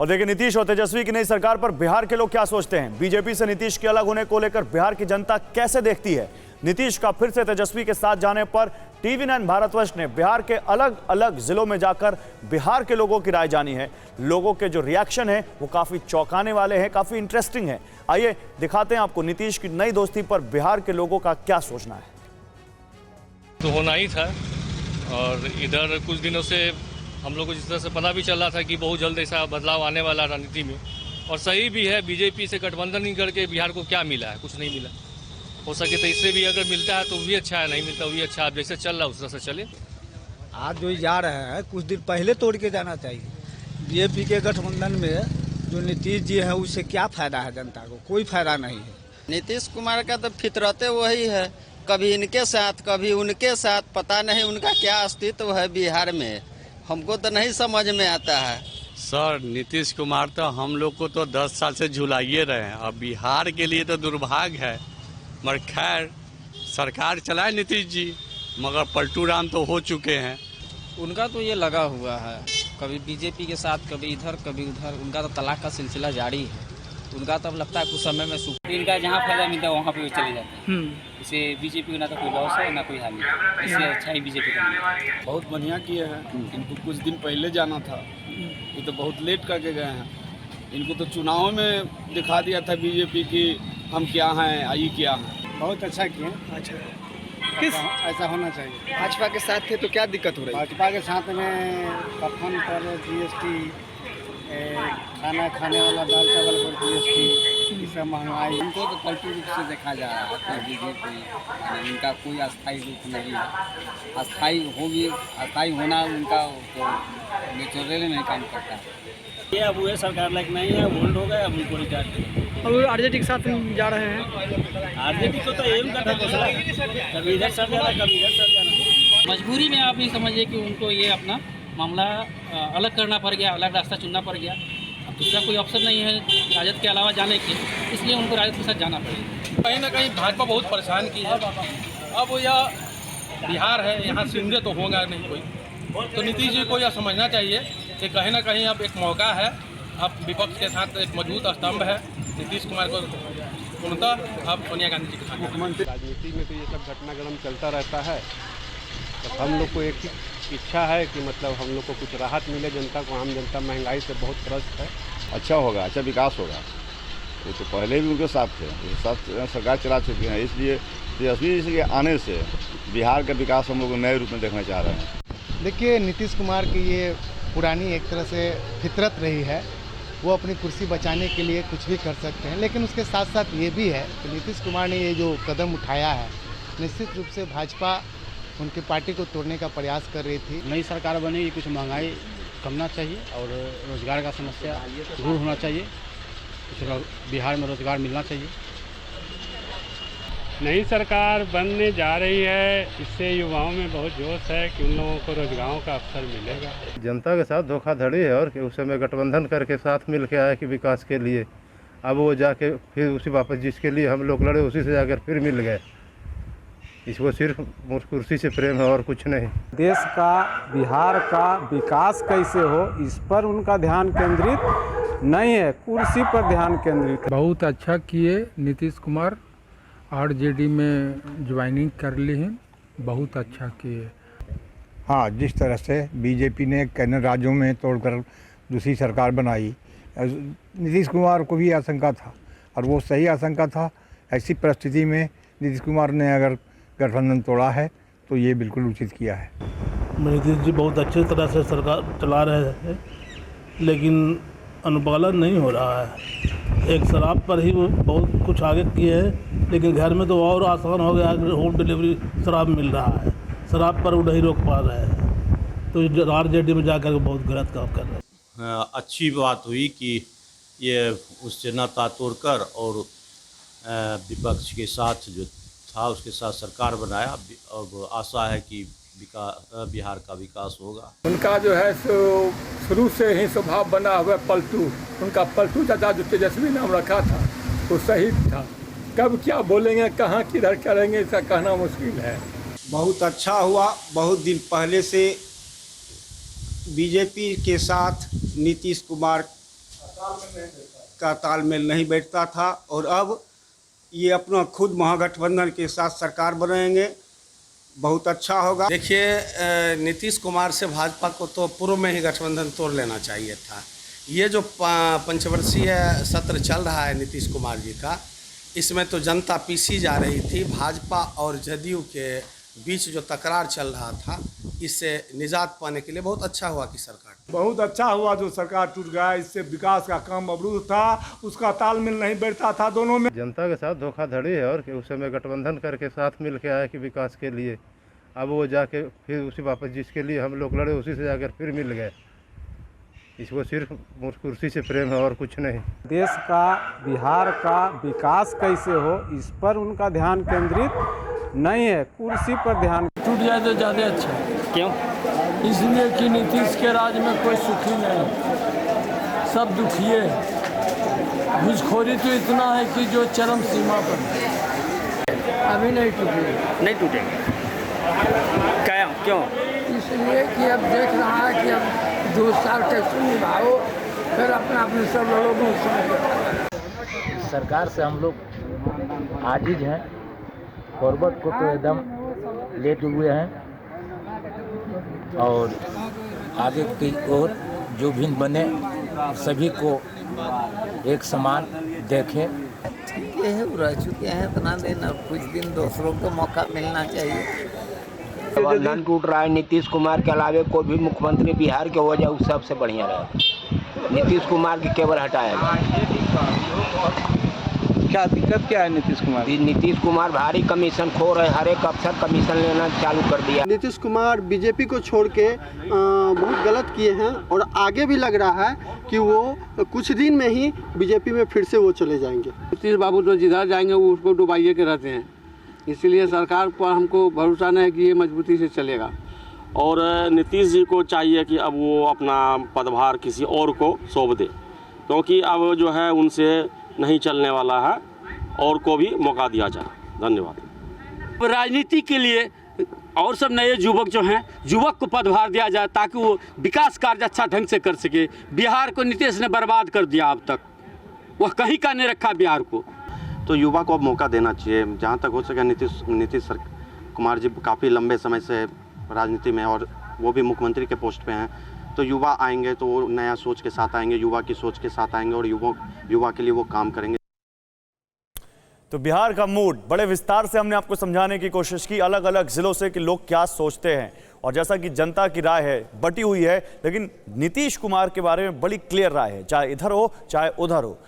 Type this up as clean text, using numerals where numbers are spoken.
और देखिए, नीतीश और तेजस्वी की नई सरकार पर बिहार के लोग क्या सोचते हैं। बीजेपी से नीतीश के अलग होने को लेकर बिहार की जनता कैसे देखती है। नीतीश का फिर से तेजस्वी के साथ जाने पर TV9 भारतवर्ष ने बिहार के अलग अलग जिलों में जाकर बिहार के लोगों की राय जानी है। लोगों के जो रिएक्शन है वो काफी चौंकाने वाले हैं, काफी इंटरेस्टिंग है। आइए दिखाते हैं आपको नीतीश की नई दोस्ती पर बिहार के लोगों का क्या सोचना है। तो होना ही था, और इधर कुछ दिनों से हम लोग को जिस तरह से पता भी चल रहा था कि बहुत जल्द ऐसा बदलाव आने वाला राजनीति में, और सही भी है। बीजेपी से गठबंधन ही करके बिहार को क्या मिला है? कुछ नहीं मिला। हो सके तो इससे भी अगर मिलता है तो भी अच्छा है, नहीं मिलता भी अच्छा है। जैसे चल रहा है उस तरह से चले। आज जो जा रहे हैं कुछ दिन पहले तोड़ के जाना चाहिए। बीजेपी के गठबंधन में जो नीतीश जी है उससे क्या फायदा है? जनता को कोई फायदा नहीं है। नीतीश कुमार का तो फितरते वही है, कभी इनके साथ कभी उनके साथ, पता नहीं उनका क्या अस्तित्व है बिहार में, हमको तो नहीं समझ में आता है। सर, नीतीश कुमार तो हम लोग को तो 10 साल से झुलाइए रहे हैं। अब बिहार के लिए तो दुर्भाग्य है, मगर खैर सरकार चलाए नीतीश जी, मगर पलटू राम तो हो चुके हैं। उनका तो ये लगा हुआ है, कभी बीजेपी के साथ, कभी इधर कभी उधर। उनका तो तलाक का सिलसिला जारी है। उनका तो अब लगता है कुछ समय में इनका जहाँ फायदा मिलता है वहाँ पे वो चले जाते हैं। इसे बीजेपी को ना तो कोई लॉस है ना कोई हानि, इससे अच्छा ही बीजेपी का। बहुत बढ़िया किए हैं। इनको कुछ दिन पहले जाना था, ये तो बहुत लेट करके गए हैं। इनको तो चुनाव में दिखा दिया था बीजेपी की हम क्या हैं, आई क्या हैं। बहुत अच्छा किए। अच्छा, किस ऐसा होना चाहिए। भाजपा के साथ थे तो क्या दिक्कत हो रही है? भाजपा के साथ में कफन पर GST, खाना खाने वाला दाल चावल पर GST, ये सब महंगाई। इनको तो पलटू रूप से देखा जा रहा है बीजेपी। इनका कोई अस्थायी रूप नहीं है। अस्थायी होना उनका तो नेचुरली नहीं काम करता है। ये अब वो सरकार लायक नहीं है, वोल्ड हो गए, अब उनको रिटायर। अब आरजेडी के साथ जा रहे हैं। आरजेडी को तो एम का था, कभी इधर सर जाना कभी इधर सर जाना। मजबूरी में आप नहीं समझिए कि उनको ये अपना मामला अलग करना पड़ गया, अलग रास्ता चुनना पड़ गया। अब दूसरा कोई ऑप्शन नहीं है राजद के अलावा जाने के, इसलिए उनको राजद के साथ जाना पड़ेगा। कहीं ना कहीं भाजपा बहुत परेशान की है। अब यह बिहार है, यहाँ सिंधे तो होगा नहीं कोई। तो नीतीश जी को यह समझना चाहिए कि कहीं ना कहीं अब एक मौका है। अब विपक्ष के साथ एक मजबूत स्तंभ है नीतीश कुमार को, पूर्णतः अब सोनिया गांधी जी के साथ। मुख्यमंत्री राजनीति में तो ये सब घटनाक्रम चलता रहता है। तो हम लोग को एक ही इच्छा है कि मतलब हम लोग को कुछ राहत मिले जनता को। आम जनता महंगाई से बहुत त्रस्त है। अच्छा होगा, अच्छा विकास होगा। वो तो पहले भी उनके साथ थे, उनके साथ सरकार चला चुके हैं। इसलिए तेजस्वी जी के आने से बिहार का विकास हम लोग नए रूप में देखना चाह रहे हैं। देखिए, नीतीश कुमार की ये पुरानी एक तरह से फितरत रही है। वो अपनी कुर्सी बचाने के लिए कुछ भी कर सकते हैं, लेकिन उसके साथ साथ ये भी है कि नीतीश कुमार ने ये जो कदम उठाया है, निश्चित रूप से भाजपा उनकी पार्टी को तोड़ने का प्रयास कर रही थी। नई सरकार बनेगी, कुछ महंगाई कमना चाहिए और रोजगार का समस्या दूर होना चाहिए। कुछ बिहार में रोजगार मिलना चाहिए। नई सरकार बनने जा रही है, इससे युवाओं में बहुत जोश है कि उन लोगों को रोजगारों का अवसर मिलेगा। जनता के साथ धोखाधड़ी है, और कि उस समय गठबंधन करके साथ मिल के आया कि विकास के लिए। अब वो जाके फिर उसी वापस जिसके लिए हम लोग लड़े उसी से जाकर फिर मिल गए। इसको सिर्फ कुर्सी से प्रेम है और कुछ नहीं। देश का, बिहार का विकास कैसे हो, इस पर उनका ध्यान केंद्रित नहीं है, कुर्सी पर ध्यान केंद्रित। बहुत अच्छा किए नीतीश कुमार, आरजेडी में ज्वाइनिंग कर ली हैं, बहुत अच्छा किए। हाँ, जिस तरह से बीजेपी ने कई राज्यों में तोड़कर दूसरी सरकार बनाई, नीतीश कुमार को भी आशंका था, और वो सही आशंका था। ऐसी परिस्थिति में नीतीश कुमार ने अगर गठबंधन तोड़ा है तो ये बिल्कुल उचित किया है। नीतीश जी बहुत अच्छे तरह से सरकार चला रहे हैं, लेकिन अनुपालन नहीं हो रहा है। एक शराब पर ही वो बहुत कुछ आगे किए हैं, लेकिन घर में तो और आसान हो गया, होम डिलीवरी शराब मिल रहा है। शराब पर वो नहीं रोक पा रहे हैं, तो आरजेडी में जाकर बहुत गलत काम कर रहे हैं। अच्छी बात हुई कि ये उससे नाता तोड़कर और विपक्ष के साथ जो था उसके साथ सरकार बनाया, और आशा है कि बिहार का विकास होगा। उनका जो है सो शुरू से ही स्वभाव बना हुआ पलटू। उनका पलटू चाचा जो तेजस्वी नाम रखा था वो सही था। कब क्या बोलेंगे, कहाँ किधर करेंगे, इसका कहना मुश्किल है। बहुत अच्छा हुआ। बहुत दिन पहले से बीजेपी के साथ नीतीश कुमार का तालमेल नहीं बैठता था, और अब ये अपना खुद महागठबंधन के साथ सरकार बनाएंगे, बहुत अच्छा होगा। देखिए, नीतीश कुमार से भाजपा को तो पूर्व में ही गठबंधन तोड़ लेना चाहिए था। ये जो पंचवर्षीय सत्र चल रहा है नीतीश कुमार जी का, इसमें तो जनता पीसी जा रही थी। भाजपा और जदयू के बीच जो तकरार चल रहा था, इससे निजात पाने के लिए बहुत अच्छा हुआ कि सरकार बहुत अच्छा हुआ जो सरकार टूट गया। इससे विकास का काम अवरुद्ध था, उसका तालमेल नहीं बैठता था दोनों में। जनता के साथ धोखाधड़ी है, और उस समय गठबंधन करके साथ मिल के आए कि विकास के लिए, अब वो जाके फिर उसी वापस जिसके लिए हम लोग लड़े उसी से जाकर फिर मिल गए। इसको सिर्फ कुर्सी से प्रेम है और कुछ नहीं। देश का, बिहार का विकास कैसे हो, इस पर उनका ध्यान केंद्रित नहीं है, कुर्सी पर ध्यान। टूट जाए तो ज़्यादा अच्छा। क्यों? इसलिए कि नीतीश के राज में कोई सुखी नहीं, सब दुखिए। घुसखोरी तो इतना है कि जो चरम सीमा पर है। अभी नहीं टूटेगी। नहीं टूटेंगे। क्या? क्यों? इसलिए कि अब देख रहा है कि अब 2 साल कैसे निभाओ, फिर अपना सब लोगों को। सरकार से हम लोग आजिज हैं, फॉरवर्ड को तो एकदम लेट हुए हैं, और आगे की ओर जो भी बने सभी को एक समान देखें। ठीक है, रह चुके हैं इतना दिन, अब कुछ दिन दूसरों को मौका मिलना चाहिए। गठबंधन टूट रहा है, नीतीश कुमार के अलावे कोई भी मुख्यमंत्री बिहार के हो जाए, उस सबसे बढ़िया रहेगा। नीतीश कुमार की केवल हटाएगा। क्या दिक्कत क्या है नीतीश कुमार भारी कमीशन खोर है, हर एक अफसर कमीशन लेना चालू कर दिया। नीतीश कुमार बीजेपी को छोड़ के बहुत गलत किए हैं, और आगे भी लग रहा है कि वो कुछ दिन में ही बीजेपी में फिर से वो चले जाएंगे। नीतीश बाबू तो जिधर जाएंगे वो उसको डुबाइए के रहते हैं, इसीलिए सरकार पर हमको भरोसा नहीं है कि ये मजबूती से चलेगा। और नीतीश जी को चाहिए कि अब वो अपना पदभार किसी और को सौंप दे, क्योंकि अब जो है उनसे नहीं चलने वाला है, और को भी मौका दिया जाए। धन्यवाद। राजनीति के लिए और सब नए युवक जो हैं, युवक को पदभार दिया जाए ताकि वो विकास कार्य अच्छा ढंग से कर सके। बिहार को नीतीश ने बर्बाद कर दिया, अब तक वह कहीं का नहीं रखा बिहार को। तो युवा को अब मौका देना चाहिए, जहाँ तक हो सके। नीतीश कुमार जी काफ़ी लंबे समय से राजनीति में, और वो भी मुख्यमंत्री के पोस्ट पे हैं, तो युवा आएंगे तो वो नया सोच के साथ आएंगे, युवा की सोच के साथ आएंगे, और युवा के लिए वो काम करेंगे। तो बिहार का मूड बड़े विस्तार से हमने आपको समझाने की कोशिश की, अलग अलग जिलों से, कि लोग क्या सोचते हैं। और जैसा कि जनता की राय है, बटी हुई है, लेकिन नीतीश कुमार के बारे में बड़ी क्लियर राय है, चाहे इधर हो चाहे उधर हो।